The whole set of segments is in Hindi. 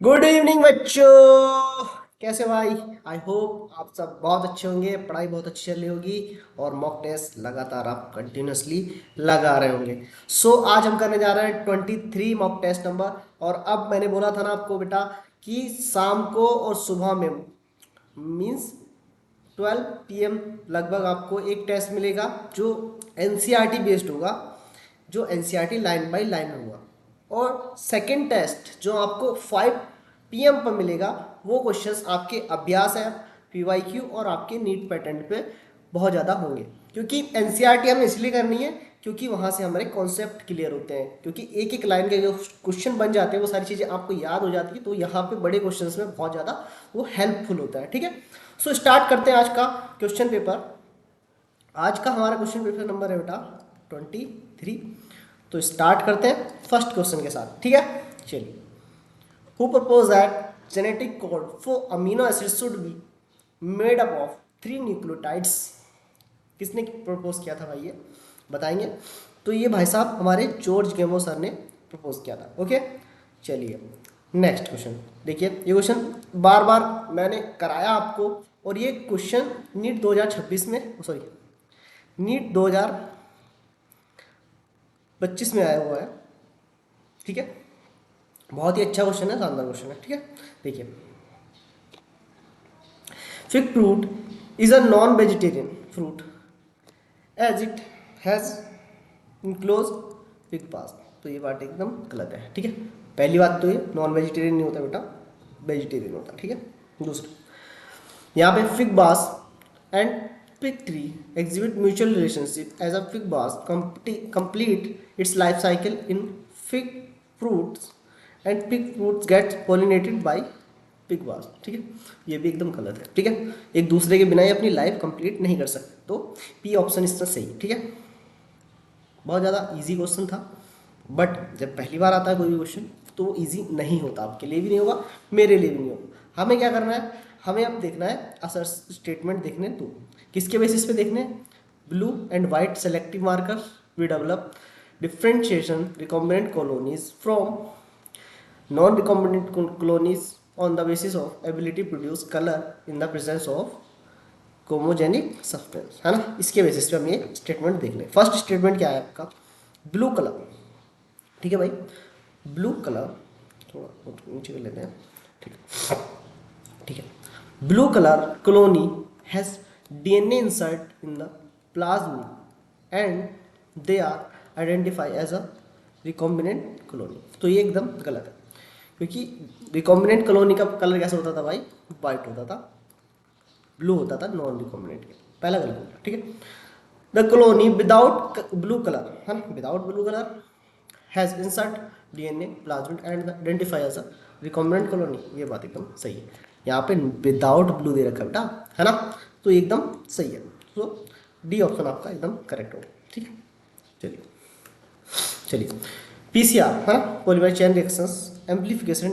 गुड इवनिंग बच्चों। कैसे हो भाई? आई होप आप सब बहुत अच्छे होंगे, पढ़ाई बहुत अच्छी चल रही होगी और मॉक टेस्ट लगातार आप कंटिन्यूसली लगा रहे होंगे। आज हम करने जा रहे हैं 23 मॉक टेस्ट नंबर। और अब मैंने बोला था ना आपको बेटा कि शाम को और सुबह में मीन्स 12 PM लगभग आपको एक टेस्ट मिलेगा जो एनसीईआरटी बेस्ड होगा, जो एनसीईआरटी लाइन बाय लाइन होगा। और सेकंड टेस्ट जो आपको 5 PM पर मिलेगा वो क्वेश्चंस आपके अभ्यास है, पीवाईक्यू और आपके नीट पैटर्न पे बहुत ज़्यादा होंगे। क्योंकि एनसीईआरटी हमें इसलिए करनी है क्योंकि वहाँ से हमारे कॉन्सेप्ट क्लियर होते हैं, क्योंकि एक एक लाइन के जो क्वेश्चन बन जाते हैं वो सारी चीज़ें आपको याद हो जाती है, तो यहाँ पे बड़े क्वेश्चंस में बहुत ज़्यादा वो हेल्पफुल होता है। ठीक है, स्टार्ट करते हैं आज का क्वेश्चन पेपर। आज का हमारा क्वेश्चन पेपर नंबर है बेटा 23। तो स्टार्ट करते हैं फर्स्ट क्वेश्चन के साथ। ठीक है, चलिए। Who propose that genetic code for amino acid should be made up of 3 nucleotides? किसने प्रपोज किया था भाई, ये बताएंगे? तो ये भाई साहब हमारे जॉर्ज गेमो सर ने प्रपोज किया था। ओके, चलिए नेक्स्ट क्वेश्चन देखिए। ये क्वेश्चन बार बार मैंने कराया आपको, और ये क्वेश्चन नीट 2026 में, सॉरी नीट 2025 में आया हुआ है। ठीक है, बहुत ही अच्छा क्वेश्चन है, शानदार क्वेश्चन है। ठीक है, देखिए। Fig fruit is a non vegetarian fruit as it has enclose fig पास। तो ये बात एकदम गलत है। ठीक है, पहली बात तो ये नॉन वेजिटेरियन नहीं होता बेटा, वेजिटेरियन होता। ठीक है, दूसरा यहाँ पे फिग बास and fig tree exhibit mutual relationship as a fig bas complete its life cycle in fig fruits and fig fruits get pollinated by fig bas। ठीक है, ये भी एकदम गलत है। ठीक है, एक दूसरे के बिना ही अपनी लाइफ कंप्लीट नहीं कर सकते, तो पी ऑप्शन इसका सही है। ठीक है, बहुत ज़्यादा इजी क्वेश्चन था, बट जब पहली बार आता है कोई भी क्वेश्चन तो वो ईजी नहीं होता, आपके लिए भी नहीं होगा, मेरे लिए भी नहीं होगा। हमें क्या करना है, हमें अब देखना है असर स्टेटमेंट देखने। तो किसके बेसिस पे देखने? Blue and white selective marker we develop differentiation recombinant colonies from non recombinant colonies on the basis of ability produce colour in the presence of homogenic substance, है ना। इसके बेसिस पे हम ये स्टेटमेंट देख लें। फर्स्ट स्टेटमेंट क्या है आपका? Blue colour. ठीक है भाई, ब्लू कलर थोड़ा नीचे कर लेते हैं। ठीक है, ठीक है। Blue colour colony has DNA insert in the plasm and they are identify as a recombinant colony. तो ये एकदम गलत है, क्योंकि रिकॉम्बिनेंट कॉलोनी का कलर कैसा होता था भाई? वाइट होता था, ब्लू होता था नॉन रिकॉम्बिनेंट के। पहला गलत होता, ठीक है। The colony without blue colour, है ना, without blue colour has insert DNA plasmid and identify as a recombinant colony. ये बात एकदम सही है। यहाँ पे विदाउट ब्लू दे रखा है बेटा, है ना, तो एकदम सही है। तो डी ऑप्शन आपका एकदम करेक्ट होगा। ठीक है, चलिए चलिए। पीसीआर, है ना, polymer chain reactions amplification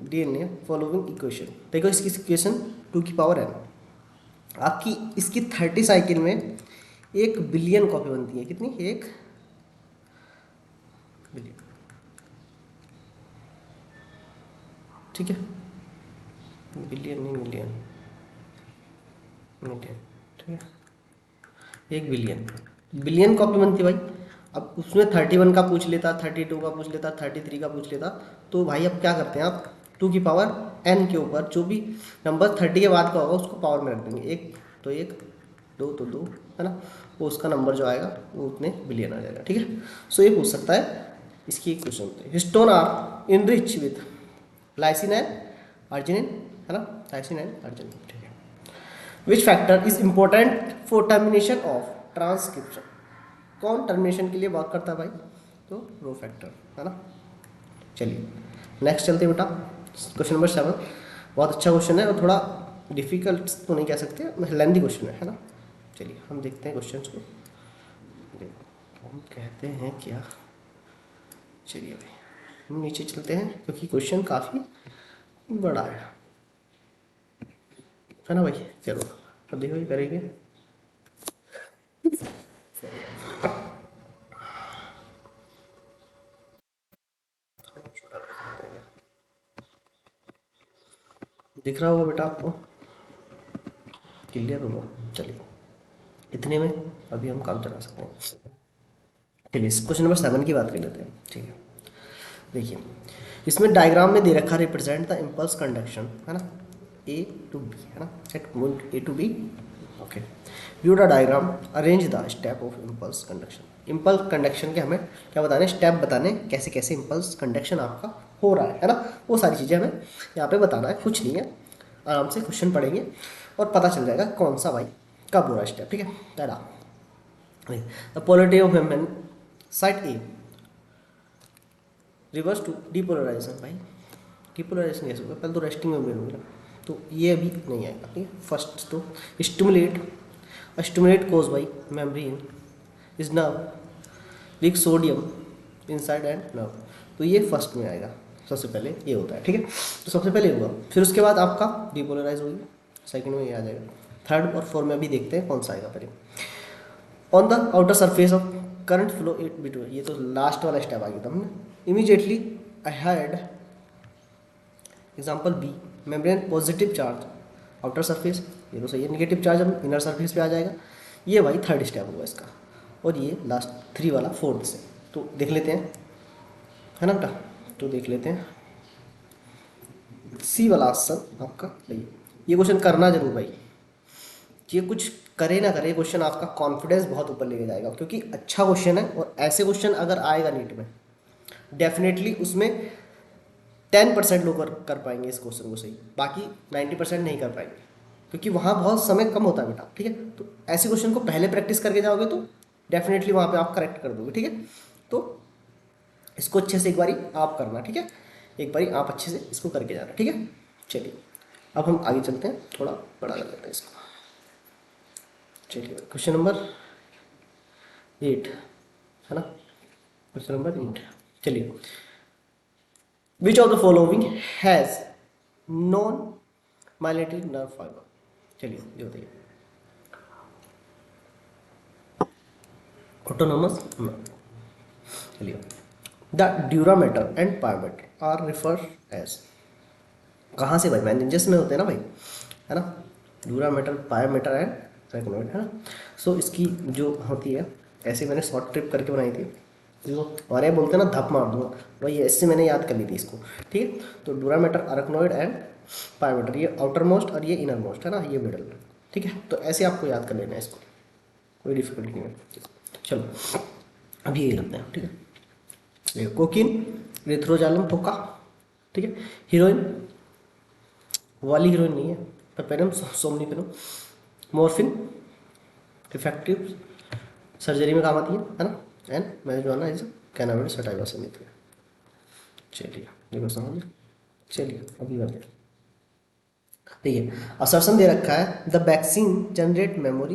DNA following equation. देखो इसकी इक्वेशन 2 की पावर n। आपकी इसकी 30 साइकिल में 1 बिलियन कॉपी बनती है। कितनी? 1 बिलियन। ठीक है, बिलियन नहीं मिलियन, मिलियन। ठीक है, 1 बिलियन, बिलियन कॉपी बनती है भाई। अब उसमें 31 का पूछ लेता, 32 का पूछ लेता, 33 का पूछ लेता, तो भाई अब क्या करते हैं आप? 2 की पावर n के ऊपर जो भी नंबर 30 के बाद का होगा उसको पावर में रख देंगे। एक तो एक, दो तो दो, है ना, वो उसका नंबर जो आएगा वो उतने बिलियन आ जाएगा। ठीक है, ये पूछ सकता है। इसकी एक क्वेश्चन होते हैं, histone are enrich with lysine and arginine, है ना, लाइसिन एंड अर्जिनिन। ठीक है, which factor is important for termination of transcription? कौन टर्मिनेशन के लिए बात करता है भाई? तो रो फैक्टर, है ना। चलिए नेक्स्ट चलते हैं बेटा, क्वेश्चन नंबर 7। बहुत अच्छा क्वेश्चन है और थोड़ा डिफिकल्ट तो नहीं कह सकते, लेंदी क्वेश्चन है ना। चलिए हम देखते हैं क्वेश्चन को, हम कहते हैं क्या। चलिए भाई हम नीचे चलते हैं क्योंकि क्वेश्चन काफ़ी बड़ा है ना भाई। चलो अब देखो ये करेंगे। दिख रहा होगा बेटा आपको, क्लियर होगा। चलिए इतने में अभी हम काम चला सकते हैं। चलिए क्वेश्चन नंबर 7 की बात कर लेते हैं। ठीक है, देखिए इसमें डायग्राम में दे रखा रिप्रेजेंट द इम्पल्स कंडक्शन, है ना, ए टू बी, है ना, at point A to B. Okay, view the diagram, arrange the step of impulse conduction. Impulse conduction के हमें क्या बताने, स्टेप बताने, कैसे कैसे इम्पल्स कंडक्शन आपका हो रहा है ना, वो सारी चीज़ें हमें यहाँ पे बताना है। कुछ नहीं है, आराम से क्वेश्चन पढ़ेंगे और पता चल जाएगा कौन सा भाई कब हो रहा है स्टेप। ठीक है, पहला the polarity of M side A reverse to depolarization. भाई डीपोलराइजेशन कैसे होगा, पहले तो रेस्टिंग में मिल होगा, तो ये अभी नहीं आएगा। ठीक है, फर्स्ट तो stimulate cause by membrane is nerve leak sodium inside and nerve, तो ये फर्स्ट में आएगा, सबसे पहले ये होता है। ठीक है, तो सबसे पहले होगा, फिर उसके बाद आपका डीपोलराइज होगी, सेकंड में ये आ जाएगा, थर्ड और फोर्थ में अभी देखते हैं कौन सा आएगा पहले। On the outer surface of current flow it between, ये तो लास्ट वाला स्टेप आ गया था हमने। Immediately I had example B membrane positive charge outer surface, ये तो सही है, नेगेटिव चार्ज हम इनर सरफेस पे आ जाएगा, ये भाई थर्ड स्टेप होगा इसका, और ये लास्ट 3 वाला फोर्थ से। तो देख लेते हैं, है ना बेटा, तो देख लेते हैं सी वाला आंसर आपका सही है। ये क्वेश्चन करना जरूर भाई, ये कुछ करे ना करे क्वेश्चन आपका कॉन्फिडेंस बहुत ऊपर लेके जाएगा, क्योंकि अच्छा क्वेश्चन है, और ऐसे क्वेश्चन अगर आएगा नीट में डेफिनेटली उसमें 10% लोग कर पाएंगे इस क्वेश्चन को सही, बाकी 90% नहीं कर पाएंगे, क्योंकि वहाँ बहुत समय कम होता है बेटा। ठीक है, तो ऐसे क्वेश्चन को पहले प्रैक्टिस करके जाओगे तो डेफिनेटली वहाँ पे आप करेक्ट कर दोगे। ठीक है, तो इसको अच्छे से एक बारी आप करना। ठीक है, एक बारी आप अच्छे से इसको करके जाना। ठीक है, चलिए अब हम आगे चलते हैं, थोड़ा बड़ा कर लेते हैं इसको। चलिए क्वेश्चन नंबर 8, है ना, क्वेश्चन नंबर 8, चलिए which of the following has non myelinated nerve fibre. चलिए ये बताइए, ऑटोनोमस नर्व। चलिए the dura mater and pia mater are refer as, कहाँ से भाई, मैनेजर्स में होते हैं ना भाई, है ना, ड्यूरामेटर पायोमेटर एंड साइक्लोमेटर, है ना। सो इसकी जो होती है, ऐसे मैंने शॉर्ट ट्रिप करके बनाई थी, जो हमारे यहाँ बोलते हैं ना धप मार दूंगा, भाई ऐसे मैंने याद कर ली थी इसको। ठीक है, तो ड्यूरामेटर अरकनोइड एंड पायोमेटर, ये आउटर मोस्ट और ये इनर मोस्ट, है ना, ये मिडल। ठीक है, तो ऐसे आपको याद कर लेना है इसको, कोई डिफिकल्टी नहीं है। चलो अब ये लगते हैं। ठीक है, कोकीन, रिथ्रोजालम फोका, ठीक है, हीरोइन वाली हीरोइन नहीं है, पेपेनम सोमनीफेनम, मॉर्फिन इफेक्टिव सर्जरी में काम आती है ना, एंड मैरिजुआना इज कैनाबिडिल सटाइवा से मिलती है। चलिए देखो समझ, चलिए अभी करते हैं। देखिए असर्शन दे रखा है the vaccine generate memory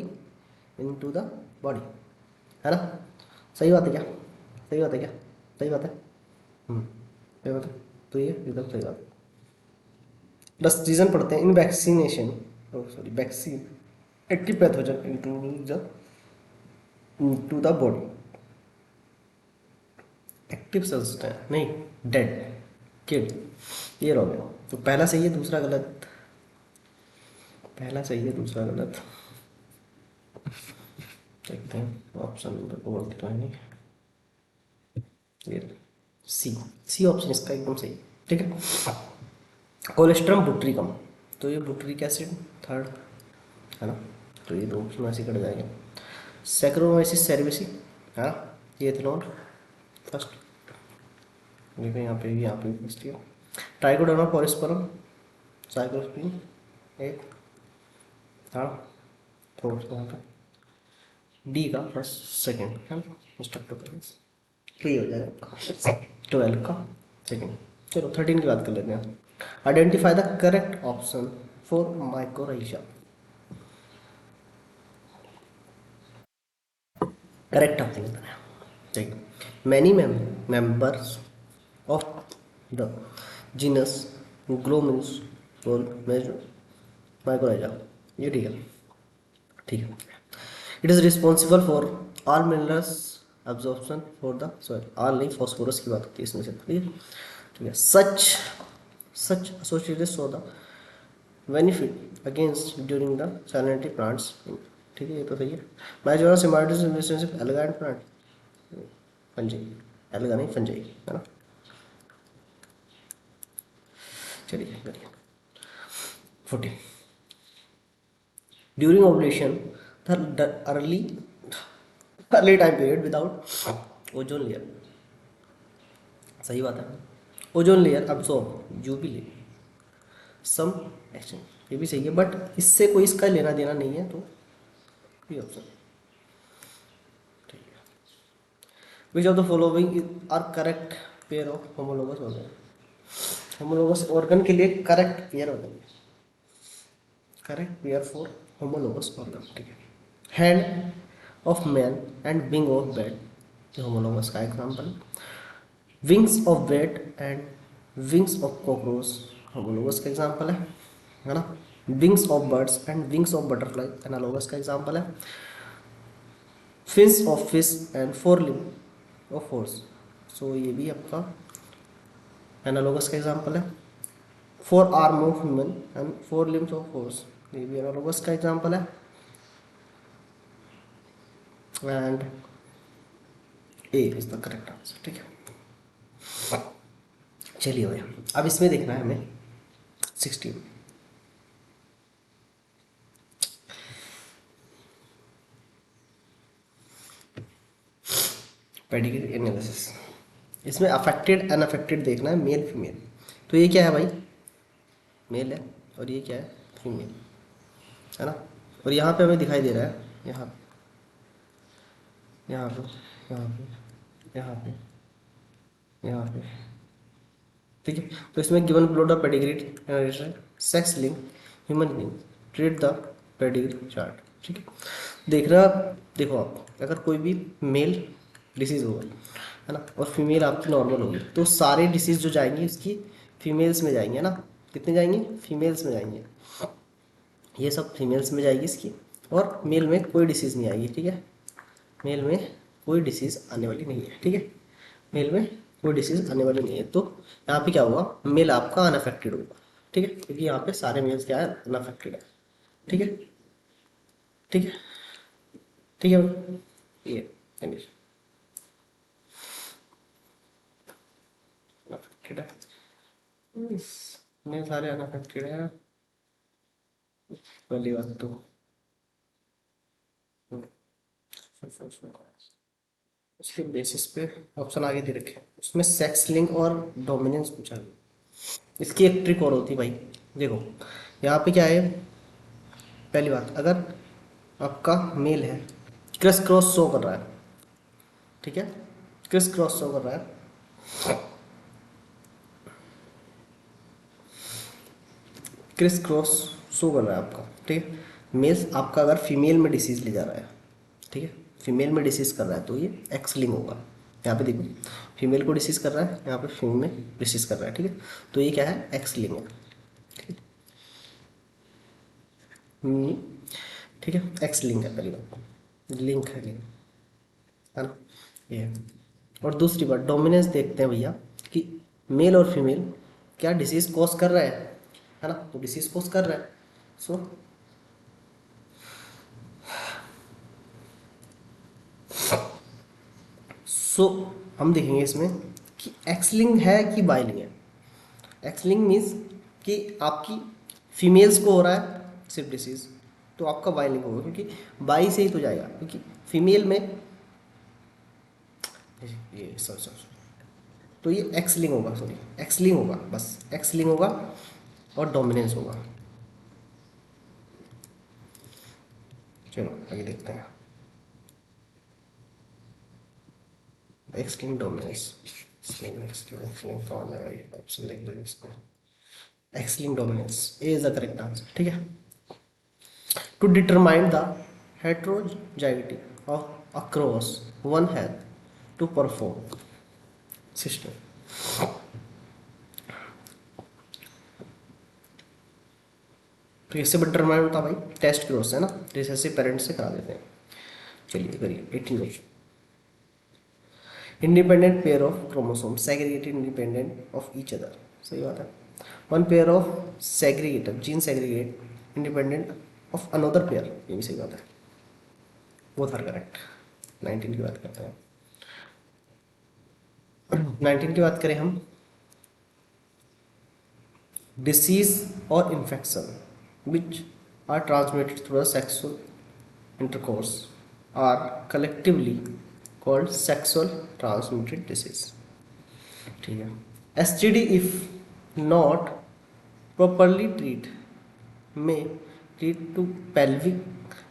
into the body, है ना, सही बात है क्या, सही बात है क्या, सही बात है, सही बात है, तो ये एकदम सही बात है। बस रीजन पढ़ते हैं, in vaccination, sorry vaccine active pathogen into the body, active substance नहीं, डेड किड, ये रॉन्ग है। तो पहला सही है दूसरा गलत, पहला सही है दूसरा गलत। देखते हैं ऑप्शन नंबर को, बोलते तो है नहीं, ये सी ऑप्शन इसका एकदम सही। ठीक है, कोलेस्ट्रम बुट्रिकम, तो ये बुट्रिक एसिड थर्ड, है ना, तो ये 2 ऑप्शन ऐसे कट जाएंगे। सैक्रोमाइसिस सेरेविसी, है ना, ये एथेनॉल फर्स्ट, देखो यहाँ पे फर्स्ट है। ट्राइकोडर्मा पॉलिस्पर्म साइक्लोस्पिन एक, हाँ फोर्थ यहाँ पे, डी का फर्स्ट सेकेंड, है ना, स्ट्रेप्टोकाइनेस, तो ये हो जाएगा 12 का सेकेंड। चलो 13 की बात कर लेते हैं। Identify the correct option for mycorrhiza, correct option बताना है। ठीक, many members of the genus Glomus और माइकोराइजा, ये ठीक है, ठीक है। It is responsible for all minerals absorption for the soil, all नहीं, फॉस्फोरस की बात होती है इसमें से, ठीक है, ठीक है। Such associated for the benefit against during the salinity plants. ठीक है, ये तो सही है। Match symbiosis relationship alga and plant, fungi, alga नहीं फंजी, है ना। चलिए करिए। 14 during ovulation the early time period without ozone layer, सही बात है। Ozone layer absorb UV some action, ये भी सही है, बट इससे कोई इसका लेना देना नहीं है, तो ये ऑप्शन ठीक है। Which of the following are correct pair of homologous organ, homologous organ के लिए करेक्ट पेयर होता है, correct pair for homologous organ, ठीक है। Hand of man and wing of bat, ये होमोलोगस का example. Wings of bat and wings of cockroach, homologous का एग्जाम्पल है ना। Wings of birds and wings of butterfly, analogous का एग्जाम्पल है। Fins of fish and fore limb of horse, सो ये भी आपका एनालोगस का एग्जाम्पल है। Four arm of human and four limbs of horse, ये भी एनालोगस का एग्जाम्पल है। And A is the correct answer, ठीक है। चलिए भाई, अब इसमें देखना है हमें 16 पेडिग्री एनालिसिस। इसमें अफेक्टेड अनअफेक्टेड देखना है, मेल फीमेल। तो ये क्या है भाई, मेल है, और ये क्या है, फीमेल, है ना। और यहाँ पे हमें दिखाई दे रहा है, यहाँ यहाँ पे यहाँ पे यहाँ पे यहाँ पे, ठीक है। तो इसमें given below the pedigree sex link human link treat the pedigree chart, ठीक है। देख रहा, देखो आप, अगर कोई भी मेल डिसीज होगा, है ना, और फीमेल आपकी नॉर्मल होगी, तो सारे डिसीज जो जाएंगे इसकी फीमेल्स में जाएंगे, है ना। कितने जाएंगे, फीमेल्स में जाएंगे, ये सब फीमेल्स में जाएगी इसकी, और मेल में कोई डिसीज़ नहीं आएगी, ठीक है। मेल में कोई डिसीज़ आने वाली नहीं है, ठीक है। मेल में कोई डिसीज़ आने वाली नहीं है, तो यहाँ पे क्या होगा, मेल आपका अनअफेक्टेड होगा, ठीक है, क्योंकि यहाँ पे सारे मेल्स क्या है, अनअफेक्टेड है, ठीक है, ठीक है, ठीक है भाई, ये अनअफेक्टेड है, मेल सारे अनअफेक्टेड है, पहली बात तो उसके बेसिस पे ऑप्शन आगे दे रखे, उसमें सेक्स लिंक और डोमिनेंस पूछा गया। इसकी एक ट्रिक और होती है भाई, देखो यहाँ पे क्या है, पहली बात, अगर आपका मेल है, क्रिस क्रॉस शो कर रहा है, ठीक है, क्रिस क्रॉस शो कर रहा है, क्रिस क्रॉस शो कर रहा है आपका, ठीक है। मेल आपका अगर फीमेल में डिसीज ले जा रहा है, ठीक है, फीमेल में डिसीज कर रहा है, तो ये एक्स लिंक होगा। यहाँ पे देखो, फीमेल को डिसीज कर रहा है, यहाँ पे फीमेल में डिसीज कर रहा है, ठीक है, तो ये क्या है, एक्स लिंक है, ठीक है। ठीक है, एक्स लिंक है, पहली बात लिंक है ना, ये है। और दूसरी बात डोमिनेंस देखते हैं भैया, कि मेल और फीमेल क्या डिसीज कॉज कर रहा है ना, तो डिसीज कॉज कर रहा है, सो सो हम देखेंगे इसमें कि एक्स लिंक है कि बाई लिंक है। एक्स लिंक मीन्स कि आपकी फीमेल्स को हो रहा है सिर्फ डिसीज, तो आपका बाई लिंक होगा, क्योंकि बाई से ही तो जाएगा, क्योंकि फीमेल में ये सॉरी, तो ये एक्स लिंक होगा, सॉरी एक्स लिंक होगा, बस एक्स लिंक होगा और डोमिनेंस होगा। चलो आगे देखते हैं, X link dominance, X link dominance A is the correct answer, ठीक है। To determine the heterogeneity of across one health to perform system, तो इससे डिटरमाइन होता भाई टेस्ट क्रॉस, है ना, रिसेसिव पेरेंट्स से करा देते हैं। चलिए करिए 18 question. Independent pair of chromosome segregated independent of each other, सही बात है। One pair of segregator gene segregate independent of another pair, ये भी सही बात है, बोथ आर करेक्ट। 19 की बात करते हैं। 19 की बात करें हम, डिसीज और infection which are transmitted through the sexual intercourse are collectively called sexual transmitted disease। ठीक है। STD if not properly treated may lead to pelvic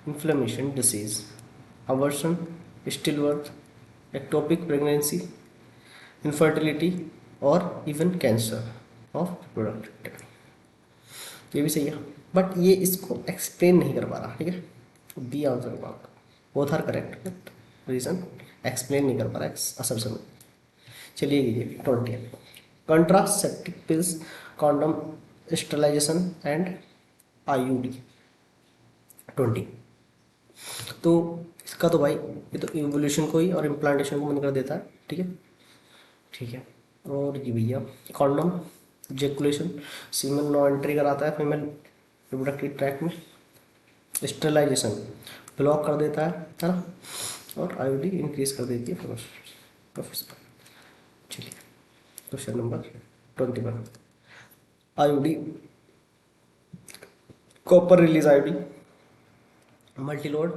inflammation disease, abortion, stillbirth, ectopic pregnancy, infertility और even cancer of reproductive। ये भी सही है, बट ये इसको एक्सप्लेन नहीं कर पा रहा। ठीक है, बी आंसर होगा आपका, both are correct but reason explain नहीं कर पा रहा है असर में। चलिए ये 20 contraceptive pills, condom, sterilization and IUD। 20 तो इसका तो भाई ये तो इवोल्यूशन को ही और इम्प्लांटेशन को मन कर देता है। ठीक है, ठीक है। और ये भैया कॉन्डम जेकुलेशन, सीमन नो एंट्री कराता है फीमेल रिप्रोडक्टिव ट्रैक में, स्टरलाइजेशन ब्लॉक कर देता है ना, और IUD इंक्रीज कर देती है प्रोफेसर। चलिए question number 21, IUD copper release IUD multiload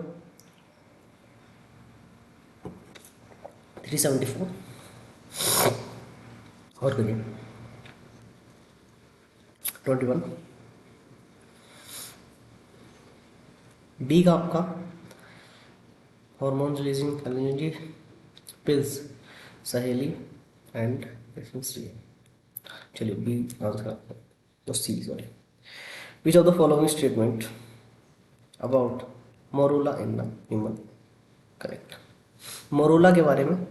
374 और करिए 21 बी का आपका hormone releasing allergy pills Saheli and C. चलिए बी आंसर तो C sorry. Which of the following statement about morula in the human correct. Morula के बारे में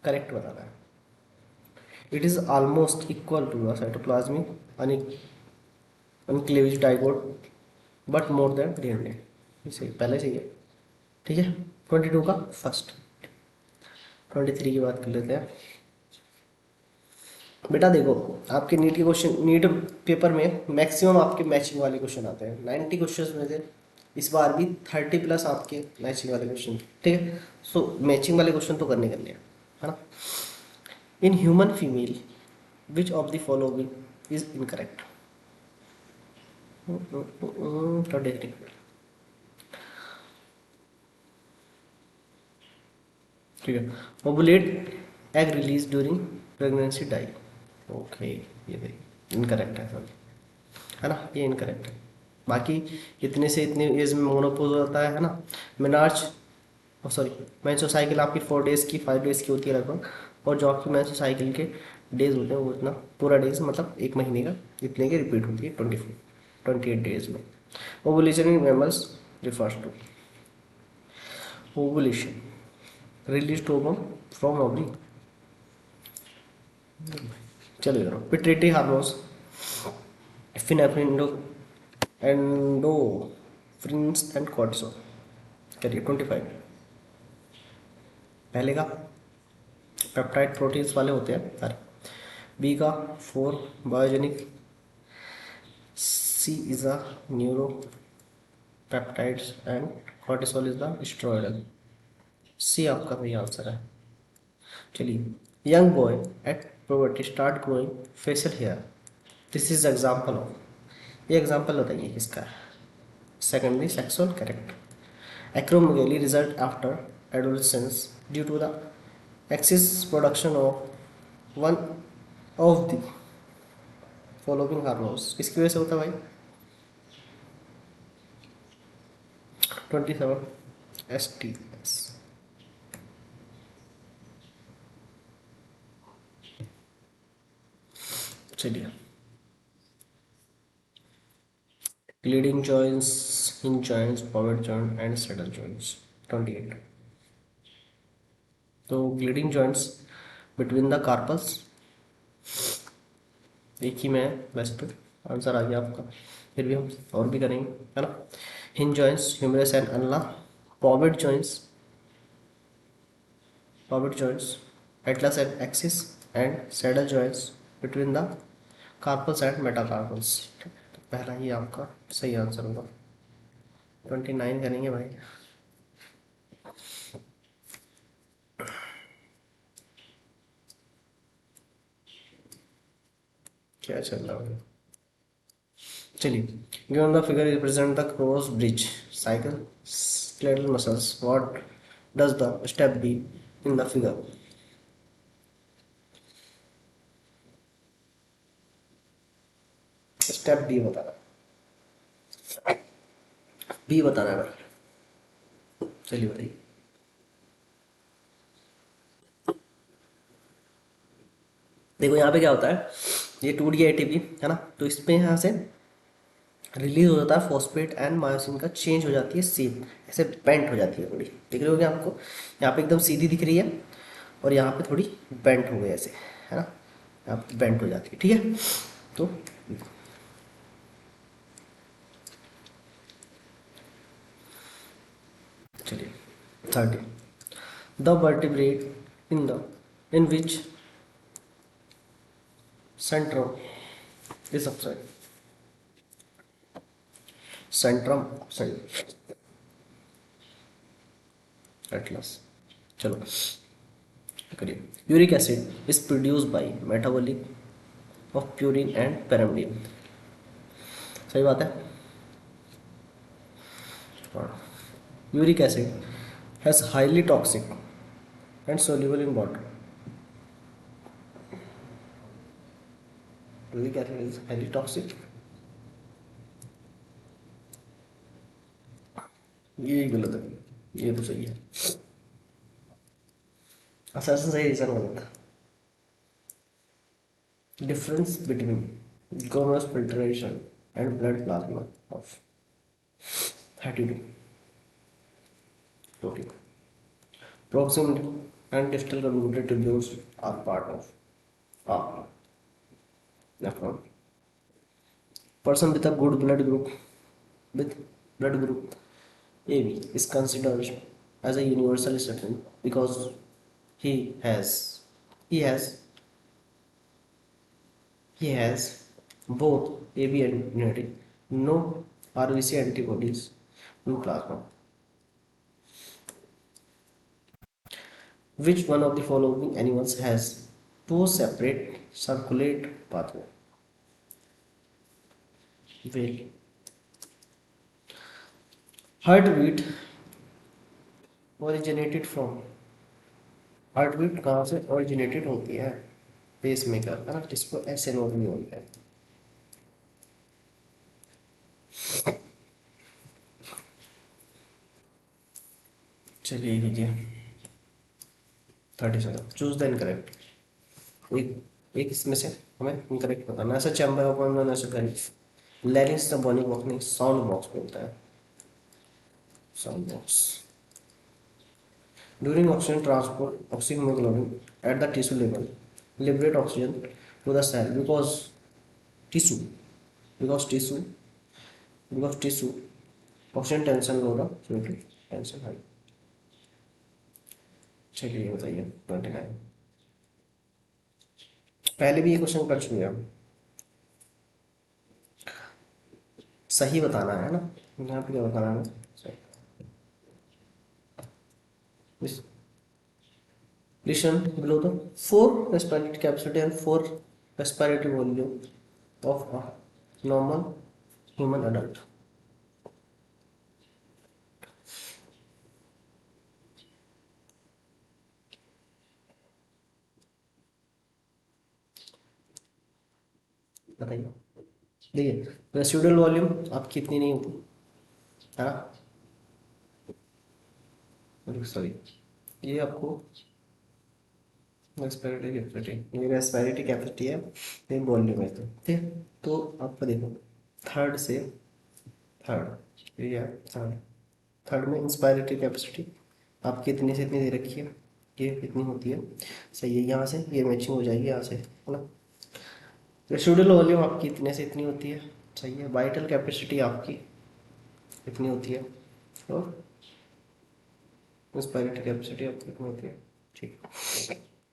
करेक्ट बताना है। It is almost equal to the cytoplasmic uncleaved zygote but more than DNA। सही, पहले सही है। ठीक है, 22 का फर्स्ट। 23 की बात कर लेते हैं। बेटा देखो, आपके नीट के क्वेश्चन, नीट पेपर में मैक्सिमम आपके मैचिंग वाले क्वेश्चन आते हैं। 90 क्वेश्चन में से इस बार भी 30+ आपके मैचिंग वाले क्वेश्चन। ठीक है, सो मैचिंग वाले क्वेश्चन तो करने है ना। In human female which of the following is incorrect. 23 ठीक है। Ovulate egg release during pregnancy die. Okay, ये भाई इनकरेक्ट है सर, है ना, ये इनकरेक्ट है। बाकी इतने से इतनी एज में मोनोपोज हो जाता है ना। मिनार्च सॉरी मेंस्ट्रुअल साइकिल आपकी 4 डेज की 5 डेज की होती है लगभग, और जो आपकी मेंस्ट्रुअल साइकिल के डेज होते हैं वो इतना पूरा डेज मतलब 1 महीने का इतने की रिपीट होती है 28 डेज में। Ovulation in mammals refers to ovulation release ovum from ovary. चलिए करो pituitary hormones epinephrine endorphins and cortisol. करिए 25 पहले का पेप्टाइड प्रोटीन्स वाले होते हैं सारे। बी का 4 biogenic, C is a neuro peptides and cortisol is the steroidal. C आपका सही आंसर है। चलिए young boy at puberty start growing facial hair, this is example of, ये एग्जाम्पल बताइए किसका है। Secondly sexual correct. Acromegaly result after adolescence due to the excess production of one of the following hormones. किसकी वजह से होता है भाई। 27 STS। चलिए gliding joints, hinge joints, पॉवेट joint and saddle joints. 28 तो gliding joints between the carpals, एक ही में है वैसे तो, आंसर आ गया आपका, फिर भी हम और भी करेंगे, है ना। हिंज जॉइंट्स ह्यूमरस एंड अनला, pivot joints atlas and axis and saddle joints between the carpals and metacarpals. तो पहला ही आपका सही आंसर होगा। 29 करेंगे भाई। क्या चल रहा है? चलिए, given the figure represent the cross bridge cycle skeletal muscles. What does the step be in the figure? Step B बताना, बी बताना है भाई। चलिए बताइए। देखो यहाँ पे क्या होता है, ये टूट गया एटीपी है ना, तो इसमें यहाँ से रिलीज हो जाता है फॉस्फेट एंड मायोसिन का चेंज हो जाती है शेप, ऐसे बेंट हो जाती है थोड़ी, देख रहे होगे आपको यहाँ पे एकदम सीधी दिख रही है और यहाँ पे थोड़ी बेंट हो गई ऐसे, है ना, यहाँ पे बेंट हो जाती है, ठीक है। तो चलिए 30, the vertebrate in the in which Centrum is upside, Centrum Atlas. चलो करिए। Uric acid is produce by metabolic of purine and pyrimidine, सही बात है। Uric acid has highly toxic and soluble in water. Uric acid is highly toxic, ये गलत है, ये तो सही है। असर सही रीजन गलत है। Difference between glomerulus filtration and blood plasma of 32 protein. Proximal and distal convoluted tubules are part of a nephron. Person with a good blood group AB is considered as a universal citizen because he has he has he has both AB and genetic, no RBC antibodies in plasma. Which one of the following animals has two separate circulate pathway? Whale. Heartbeat originated from, heartbeat कहाँ से ओरिजिनेटेड होती है? पेस मेकर है ना, जिसको ऐसे नोट नहीं होता है। चलिए लीजिए 37, चूज द इनकरेक्ट। एक इसमें से हमें इनकरेक्ट बताना। ऐसा चैम्बर ओपन ऐसा करें। लैरिंग्स द बॉनी बॉक्स नहीं, साउंड बॉक्स बोलता है, sound box. During oxygen transport, oxyhemoglobin at the tissue level liberate oxygen to the cell tissue because tissue because tissue oxygen tension low the CO2 tension high। चलिए ये बताइए 29, पहले भी ये क्वेश्चन कर चुके हैं हम, सही बताना है ना, यहाँ पे क्या बताना है सही। Listen below the four respiratory capacity and four respiratory volume of a normal human adult। बताइए। देखिए रेसिडुअल वॉल्यूम आपकी इतनी नहीं होती है ना, सॉरी, ये आपको रेस्पिरेटरी कैपेसिटी, ये रेस्पिरेटरी कैपेसिटी है, ये वॉल्यूम है, तो ठीक है। तो आपका देखो थर्ड से थर्ड, ये है थर्ड, थर्ड में इंस्पायरेटरी कैपेसिटी आपकी इतनी से इतनी दे रखी है, ये इतनी होती है, सही है। यहाँ से ये मैचिंग हो जाएगी यहाँ से, है ना। रेसिडुअल वॉल्यूम आपकी इतने से इतनी होती है, सही है। वाइटल कैपेसिटी आपकी इतनी होती है और इंस्पायरेटरी कैपेसिटी आपकी इतनी होती है, ठीक।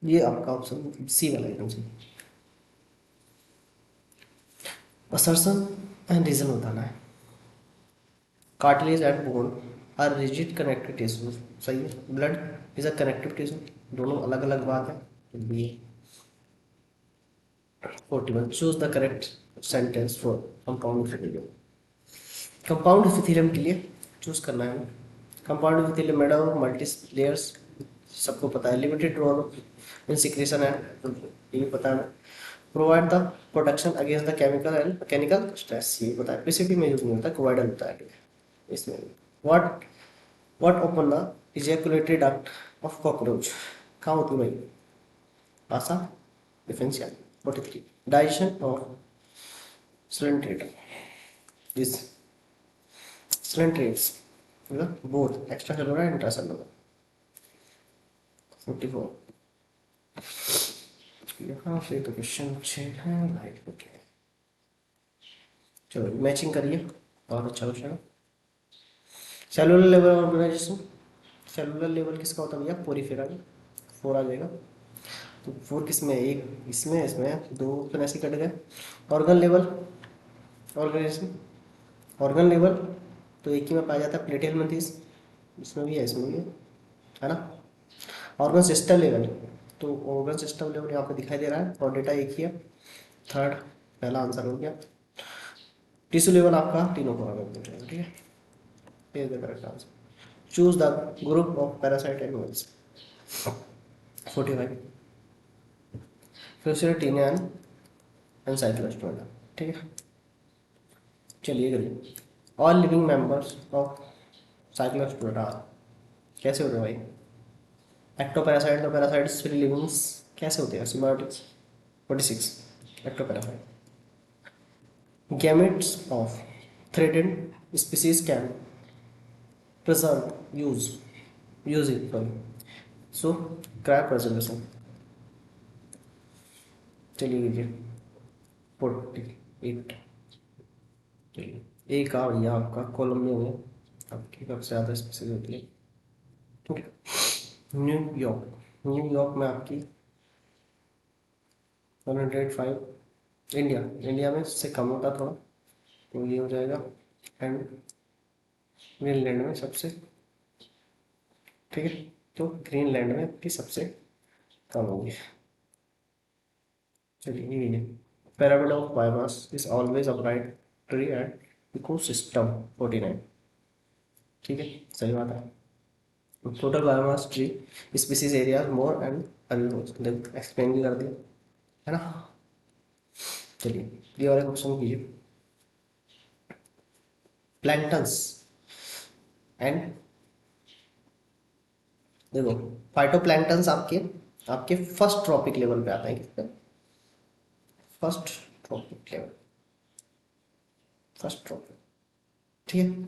ये आपका ऑप्शन सी वाला एकदम सही। असर्शन एंड रीजन बताना है। Cartilage and bone are rigid connective tissues, सही है। Blood is a connective tissue, दोनों अलग अलग बात है। तो B 41, choose the correct sentence for compound epithelium. Compound epithelium के लिए चूज करना है। Compound epithelium made of multi layers, सबको पता है। लिमिटेड रोल इन सिक्रेशन है, ये भी पता है। Provide the protection against the chemical and mechanical stress, ये पता है। पीसीपी में यूज नहीं होता, कोवाइडल होता है इसमें। What what open the ejaculatory duct of cockroach, कहाँ होती है भाई? आशा differential. 43, digestion of coelenterate is coelenterates both extra cellular and intra cellular. 44, यहाँ से तो क्वेश्चन अच्छे हैं लाइट ओके। चलो मैचिंग करिए, बहुत अच्छा क्वेश्चन है। Cellular level organization, cellular level किसका होता है भैया? पोरीफेरल, 4 आ जाएगा। तो 4 किस में? एक इसमें, इसमें 2 ऑप्शन ऐसे कट गए। Organ level organization, organ level तो एक ही में पाया जाता है, प्लेटियल मंथीस, इसमें भी है, इसमें भी है ना। ऑर्गन सिस्टम लेवल, तो ऑर्गन सिस्टम लेवल यहाँ पे दिखाई दे रहा है और डेटा एक ही है। थर्ड पहला आंसर हो गया। टिश्यू लेवल आपका तीनों को मिल जाएगा, ठीक है। ये the correct answer. Choose the group of parasite animals. 45, फिर टीनियन एंड साइक्लोस्टोमा, ठीक है। चलिए करिए। All living members of Cyclostoma कैसे होते हैं भाई? एक्टोपैरासाइट, तो पैरासाइट्स, फ्री लिविंग्स कैसे होते हैं? सिम्बायोटिक्स। 46, ectoparasite. Gametes of threatened species can preserve use it sorry, so crab preservation। चलिए लीजिए 48, चलिए एक आ भैया आपका कॉलम में हो, आपकी सबसे ज़्यादा स्पेसिस होती है, ठीक है। न्यूयॉर्क, न्यूयॉर्क में आपकी 105। इंडिया, इंडिया में इससे कम होता थोड़ा, तो ये हो जाएगा। एंड ग्रीनलैंड में सबसे, ठीक है। तो ग्रीनलैंड में भी सबसे कम होगी। चलिए ये pyramid of biomass is always upright tree and ecosystem। 49, ठीक है, सही बात है। Total biomass tree species area more and unused, explain भी कर दिया है ना। चलिए ये वाले क्वेश्चन कीजिए। प्लैंक्टन्स एंड, देखो फाइटोप्लैंक्टन्स आपके आपके फर्स्ट ट्रॉपिक लेवल पे आता है, किसका? First trophic level, first tropic, ठीक है,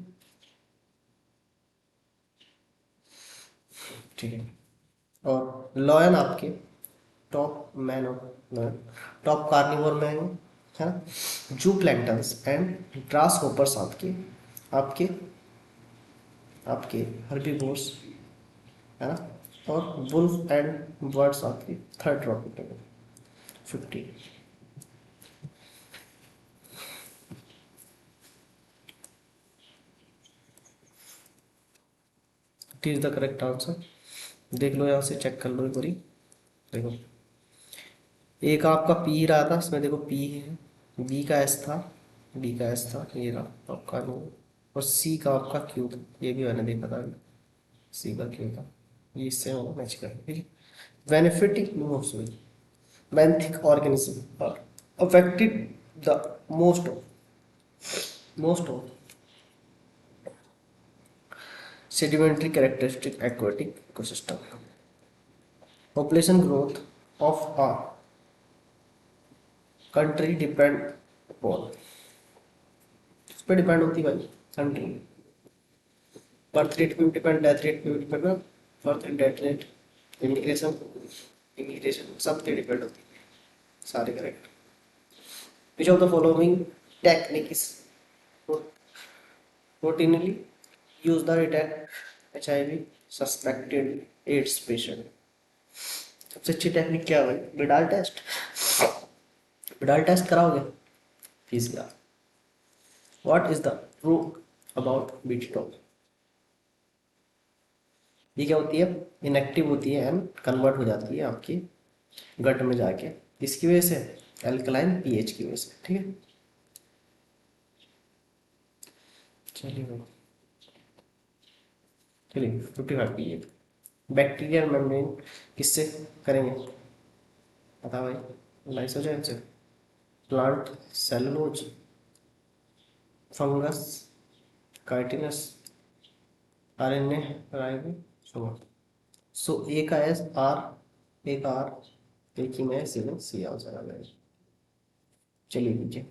ठीक है। और लॉयन आपके top man of top carnivore में है ना। जू प्लैंक्टन्स एंड ग्रास होपर्स आपके आपके आपके हर्बीवोर्स है ना। और वुल्फ एंड बर्ड्स आपकी थर्ड ट्रॉपिक में। 50, it is the correct answer. देख लो, यहाँ से चेक कर लो एक बारी। देखो एक आपका पी रहा था, इसमें देखो पी है, बी का एस था, बी का एस था, ये रहा आपका नो, और सी का आपका क्यू था, ये भी मैंने देखा था, सी का क्यू था, ये इससे मैंने मैच कर, ठीक है। बेनिफिटिक मोसमी benthic organism are affected the most of sedimentary characteristic aquatic ecosystem। Population growth of a country depend upon, इस पे डिपेंड होती है भाई कंट्री। बर्थ रेट पे भी डिपेंड, डेथ रेट पे भी डिपेंड ना, birth and death rate, immigration, immigration सब पे डिपेंड होती है, सारे correct. Which of the following technique is routinely use the detect HIV suspected AIDS patient। सबसे अच्छी टेक्निक क्या है भाई? बिडाल टेस्ट, बिडाल टेस्ट कराओगे? PCR. What is the truth about BT-top? ये क्या होती है? इनएक्टिव होती है एंड कन्वर्ट हो जाती है आपकी गट में जाके, किसकी वजह से? एल्कलाइन पीएच की वजह से। ठीक है, चलिए चलिए 55 की है। बैक्टीरियल मेम्ब्रेन किससे करेंगे? पता भाई, लाइसोजाइम से। Plant cellulose, fungus, chitinous, RNA, ribosome. So A का एस आर, एक आर, एक ही में सीधे सी आ जाएगा। चलिए लीजिए,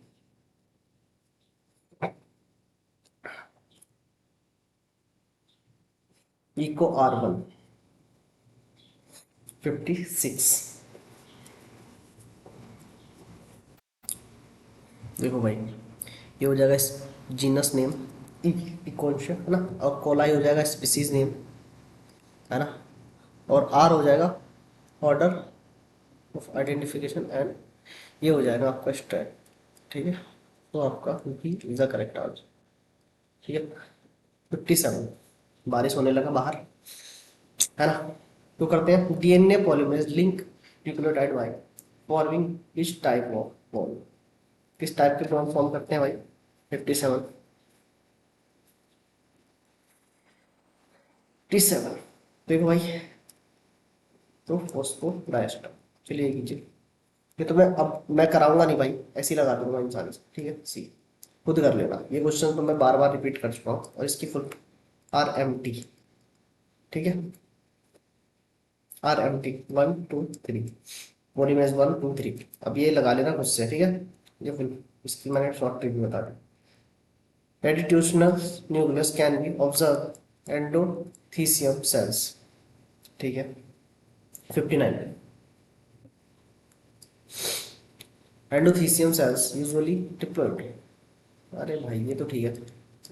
इको R1 56। देखो भाई, ये हो जाएगा जीनस नेम इकोन्शिया है ना, और कोलाई हो जाएगा स्पीसीज नेम है ना, और आर हो जाएगा ऑर्डर ऑफ आइडेंटिफिकेशन, एंड ये हो जाएगा आपका स्ट्रैट। ठीक है, तो आपका B is the correct answer. ठीक है, 57। बारिश होने लगा बाहर है ना, तो करते हैं DNA polymerase link nucleotide by forming किस टाइप ऑफ बॉन्ड, किस टाइप के बॉन्ड फॉर्म करते हैं भाई? 57 57। देखो भाई, तो फॉस्फोडाइएस्टर। चलिए कीजिए, ये तो मैं कराऊंगा नहीं भाई, ऐसे ही लगा दूंगा इंसान से। ठीक है, सी खुद कर लेना, ये क्वेश्चन तो मैं बार बार रिपीट कर चुका हूँ, और इसकी फुल RMT। ठीक है, RMT 1 2 3, पॉलीमरेज 1 2 3। अब ये लगा लेना खुद से। ठीक है, ये फुल इसकी मैंने शॉर्ट ट्रिक भी बता दी। Additional nucleus can be observe endothecium cells. ठीक है, 59। Endothecium cells usually diploid. अरे भाई ये तो ठीक है,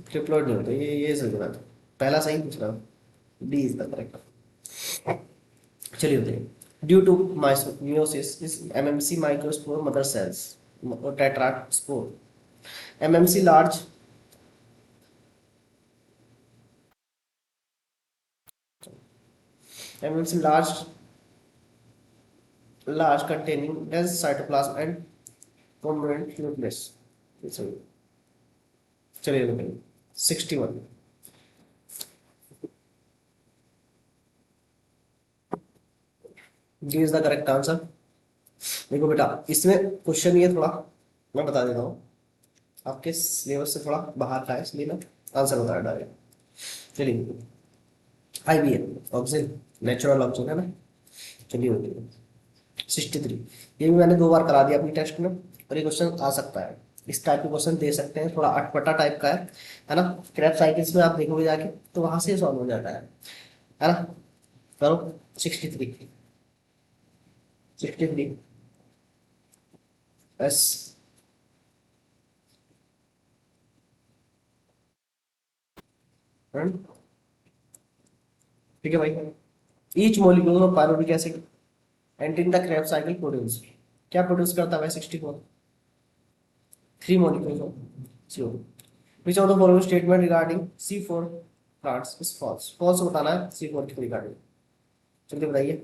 ट्रिप्लॉइड नहीं होता, ये सही बात है। पहला सही, दूसरा डी इज द करेक्ट। चलिए होते हैं, ड्यू टू माइयोसिस इस MMC microspore mother cells टेट्राट spore. MMC large MMC large containing dense cytoplasm and covalent nucleus। चलिए बताइए 61। D is the correct answer. देखो बेटा, इसमें क्वेश्चन ये थोड़ा मैं बता देता हूँ, आपके सिलेबस से थोड़ा बाहर का है, इसलिए ना आंसर बता डालेगा। चलिए, IBM ऑक्सीजन नेचुरल ऑक्सीजन है ना। चलिए होती है 63। ये भी मैंने 2 बार करा दिया अपनी टेस्ट में, और ये क्वेश्चन आ सकता है, इस टाइप के क्वेश्चन दे सकते हैं, थोड़ा अटपटा टाइप का है ना। क्रैप साइकिल्स में आप देखोगे जाके, तो वहां से सॉल्व हो जाता है ना। करो 63 63 एस। ठीक है भाई, each molecule of pyruvic acid entering the Krebs cycle produce, क्या प्रोड्यूस करता है भाई? 64, 3 molecules of CO। Which of the following statement regarding C4 plants is false? False बताना है C4 के रिगार्डिंग। जल्दी बताइए,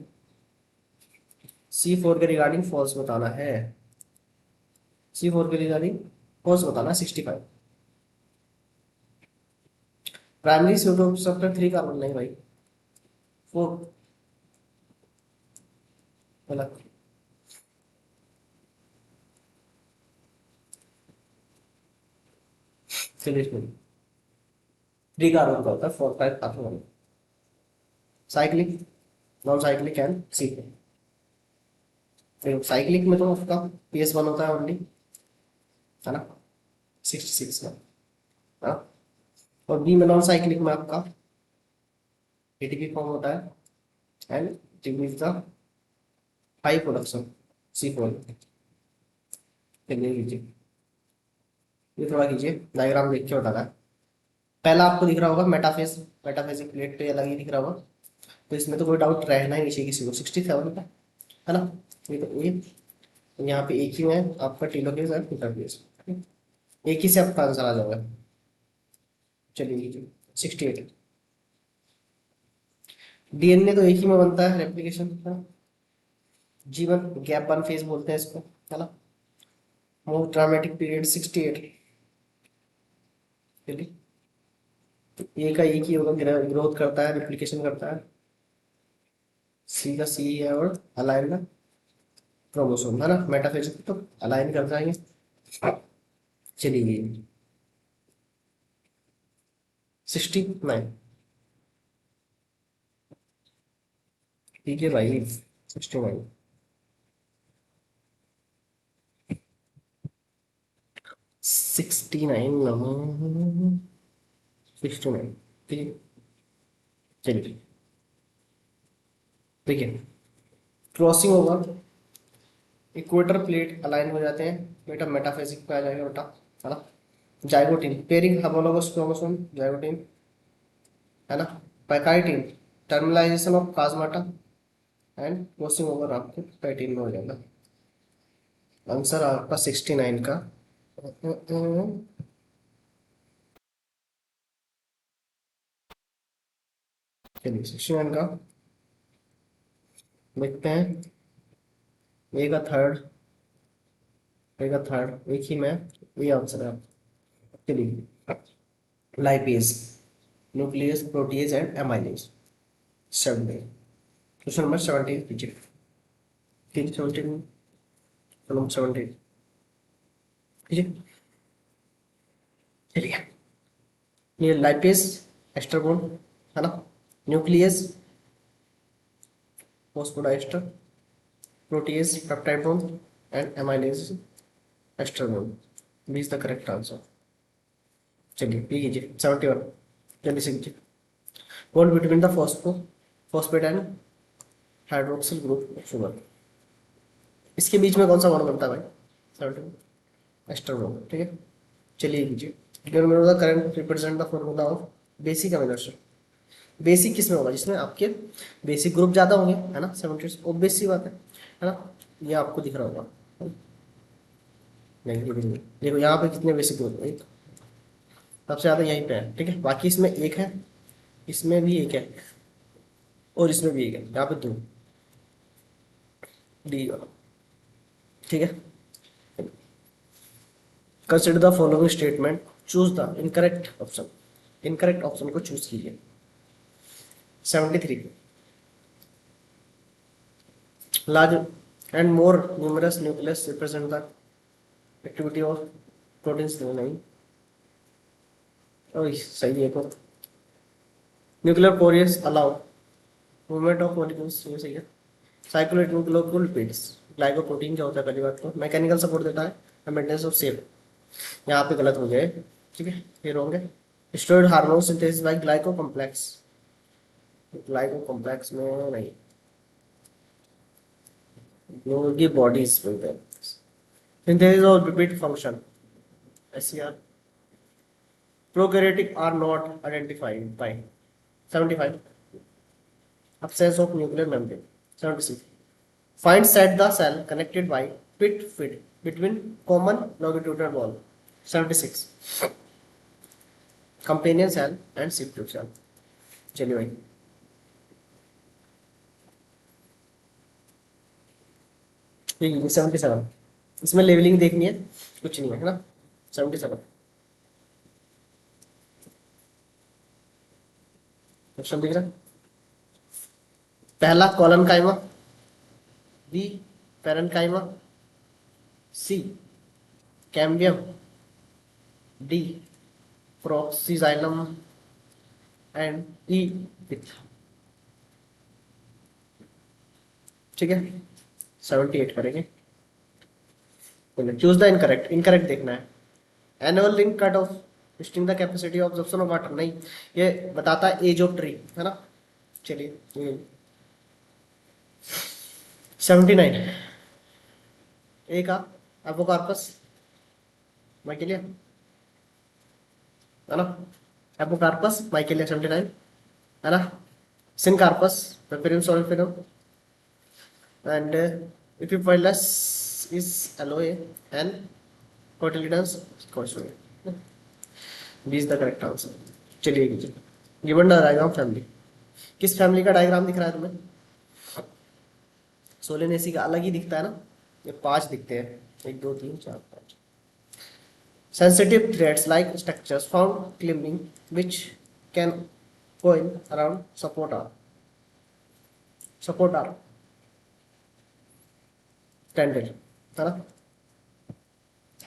C4 के रिगार्डिंग false बताना है। C4 के रिगार्डिंग false बताना है 65। प्राइमरी सीओटो सबका 3 कार्बन नहीं भाई, 4 गलत। चलिए इसमें 3 कार्बन का होता है, 4 5 carbon. Cyclic, non cyclic and C. Cyclic में तो उसका PS1 होता है ओनली, है ना, 66 में, है ना। और बी में नॉन साइक्लिक में आपका ATP फॉर्म होता है, and T is the high production C4। चलिए लीजिए, ये थोड़ा कीजिए, डायग्राम देख के बताना है। पहला आपको दिख रहा होगा मेटाफेज, मेटाफेजिक प्लेट पे अलग ही दिख रहा होगा, तो इसमें तो कोई डाउट रहना ही नहीं किसी को। 67 का है ना, ये तो ये यहाँ पे एक ही में आपका टेलोफेज और इंटरफेज। एक ही से आपका आंसर आ जाएगा। चलिए 68। डीएनए तो एक ही में बनता है, रेप्लिकेशन है। जीवन गैप वन फेज बोलते हैं इसको, है ना। Most dramatic period 68। चलिए, तो ए का एक ही होगा, ग्रोथ करता है, रेप्लिकेशन करता है। सी का सी है, और अलाइन का क्रोमोसोम, है ना। मेटाफेज तो अलाइन कर जाएंगे। चलिए 69। ठीक है भाई, 69। 69, 69। ठीक है, चलिए देखिए, क्रॉसिंग होगा, इक्वेटर प्लेट अलाइन हो जाते हैं बेटा, मेटाफेजिक पे आ जाएगा बेटा, है ना। Zygotene pairing homologous chromosome, zygotene, है ना। Pachytene terminalization of chiasmata, and crossing over आपके पैटिन में हो जाएगा। आंसर आपका 69 का। चलिए 69 का देखते हैं। ए का थर्ड, ए का थर्ड एक ही में, ये आंसर है। चलिए, lipase, nucleus, proteases and amylase. 70। Question number 17 कीजिए। 317, नंबर 17 कीजिए। चलिए, ये लाइपेज एस्टर बॉन्ड, है ना। Nucleus phosphodiester, protease peptide bond, and amylase ester bond. B is the correct answer. चलिए ये कीजिए 71। जल्दी से कीजिए। Bond between the phosphate and hydroxyl group of sugar. इसके बीच में कौन सा बॉन्ड बनता है भाई? 71 एस्टर बॉन्ड, ठीक है। चलिए कीजिए। Current represent the formula of basic amino acid. Basic किसमें होगा? जिसमें आपके बेसिक ग्रुप ज्यादा होंगे, है ना। 70 ऑब्वियस सी बात है ना। ये आपको दिख रहा होगा। नहीं, देखो यहाँ पे कितने बेसिक ग्रुप, एक सबसे ज्यादा यहीं पे है, ठीक है। बाकी इसमें एक है, इसमें भी एक है, और इसमें भी एक है, यहाँ पे दो, डी वाला, ठीक है। Consider the following statement, choose the incorrect option. Incorrect option को चूज कीजिए। 73। Large and more numerous nucleus represent the activity of proteins. नहीं, ओह सही है। तो nuclear pores allow movement of molecules, ये सही है। साइक्लोइड न्यूक्लियोलिपिड्स, ग्लाइकोप्रोटीन क्या होता है? पहली बात तो मैकेनिकल सपोर्ट देता है, मेंटेनेंस ऑफ सेल। यहाँ पे गलत हो गए, ठीक है, ये रॉन्ग है। Steroid hormone synthesis by glyco complex, glyco complex में नहीं, गोल्गी बॉडीज बोलते हैं। सिंथेसिस और repeat function, SCR, prokaryotic are not identified by. 75। absence of nuclear membrane। 76। find set the cell connected by pit feed between common longitudinal wall। 76। companion cell and septum cell। चलिए भाई, ठीक है 77। इसमें लेवलिंग देखनी है, कुछ नहीं है, है ना। 77 क्वेश्चन दिख रहा है। पहला collenchyma, B parenchyma, C cambium, D protoxylem, and E pith. ठीक है, 78 करेंगे। चूज द इनकरेक्ट, इनकरेक्ट देखना है। Annual link cut off listing the capacity of absorption of water, नहीं, ये बताता है एज ऑफ ट्री, है ना। चलिए 79। ए का एपोकार्पस माइकेलिया, है ना। एपोकार्पस माइकेलिया 79, है ना। सिनकार्पस पेपरियम सोलिफेरम, and epiphyllous is aloe, and cotyledons question B is the correct answer. चलिए कीजिए गिवन डायग्राम फैमिली, किस फैमिली का डायग्राम दिख रहा है तुम्हें? सोलेनेसी का अलग ही दिखता है ना, ये 5 दिखते हैं, 1 2 3 4 5। Sensitive threads like structures found climbing which can coil around support arm tendon है ना।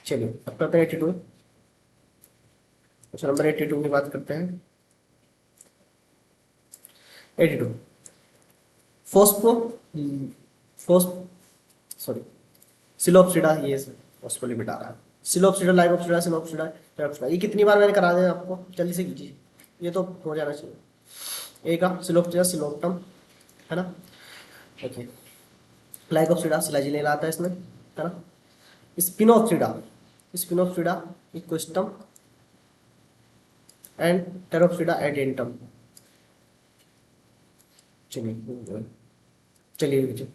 चलिए अब करते हैं 82, क्वेश्चन नंबर 82 की बात करते हैं। 82 फोस्पो फोस सॉरी सिलोप्सिडा, ये फोस्फोलिपिड आ रहा है। सिलोप्सिडा, लाइकोप्सिडा, सिनोप्सिडा, टेरोप्सिडा, ये कितनी बार मैंने करा दिया आपको, जल्दी से कीजिए, ये तो हो जाना चाहिए। ए का सिलोप्सिडा सिलोप्टम है ना, ओके। लाइकोप्सिडा सिलाजिनेल आता है इसमें, है ना। स्पिनोप्सिडा, स्पिनोप्सिडा इक्विस्टम एंड टेरोप्सिडा एडेंटम। चलिए चलिए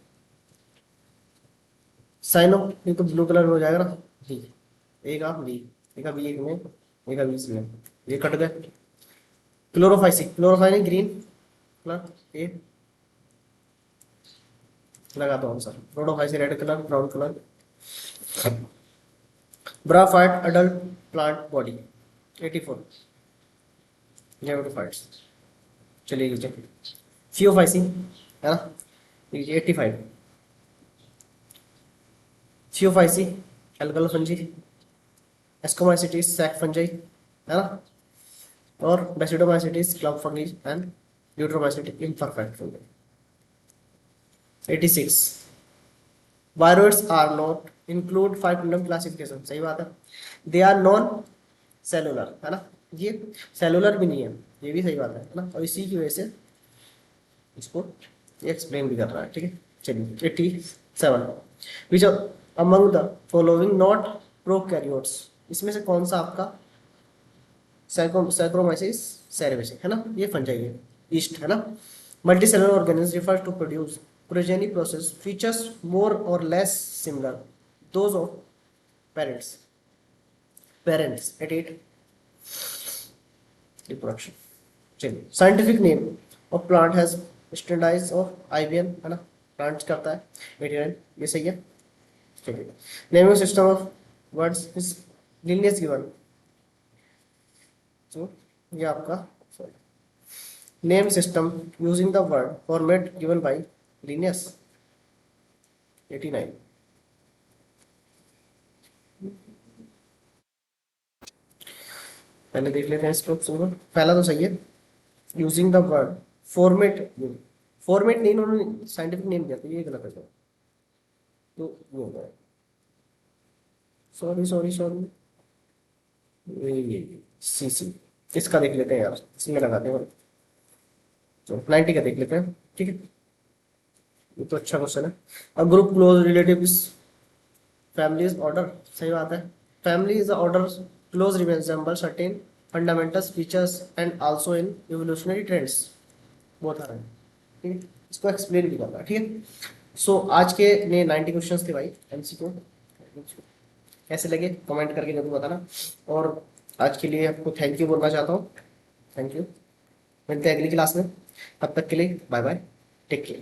साइनो, ये तो ब्लू कलर में हो जाएगा ना, बी। ए का बी, ए का बी, एक में ए का बी में, ये कट गए। क्लोरोफाइसिक, क्लोरोफाइनिक ग्रीन कलर, ए लगा दो answer. Rhodophyceae red colour, brown colour. Bryophyte adult plant body 84 जेबरोफाइट्स। चलिए लीजिए थियोफाइसी है ना, लीजिए 85 थियोफाइसी algal fungi, ascomycetes sac fungi है ना, और basidiomycetes club fungi and deuteromycetes imperfect fungi. 86 viroids are not include 5 kingdom classification, सही बात है। दे आर नॉन सेलुलर है ना, ये सेलुलर भी नहीं है, ये भी सही बात है ना, और इसी की वजह से इसको एक्सप्लेन भी कर रहा है, ठीक है। चलिए 87 which among the following not prokaryotes, इसमें से कौन सा आपका सैक्रोमाइसिस सेरेवेसिस है ना, ये फंजाई है, ईस्ट है ना। Multi cellular organism refer to produce progeny process features more or less similar those of parents at 8 reproduction. चलिए scientific name of plant has standardize of IBM है ना, प्लांट करता है 89, ये सही है। चलिए naming system of words is Linnaeus given, तो ये आपका sorry name system using the word format given by Linnaeus 89। पहले देख लेते हैं इसको ऑप्शन को, पहला तो सही है using the word format, format नहीं, उन्होंने साइंटिफिक नेम दिया, तो ये गलत है, तो ये हो गया, सॉरी सॉरी सॉरी, ये सी सी, इसका देख लेते हैं यार, इसमें लगाते हैं, तो 90 का देख लेते हैं, ठीक है। ये तो अच्छा क्वेश्चन है। A group close relative family is order, सही बात है। Family is order close resemble certain fundamental features and also in evolutionary trends, बहुत आ रहा है, ठीक है। इसको एक्सप्लेन भी करना है, ठीक है। सो आज के ने 90 क्वेश्चंस थे भाई एमसीक्यू, कैसे लगे कमेंट करके जरूर बताना, और आज के लिए आपको थैंक यू बोलना चाहता हूँ, थैंक यू। मिलते हैं अगली क्लास में, तब तक के लिए बाय बाय, टेक केयर।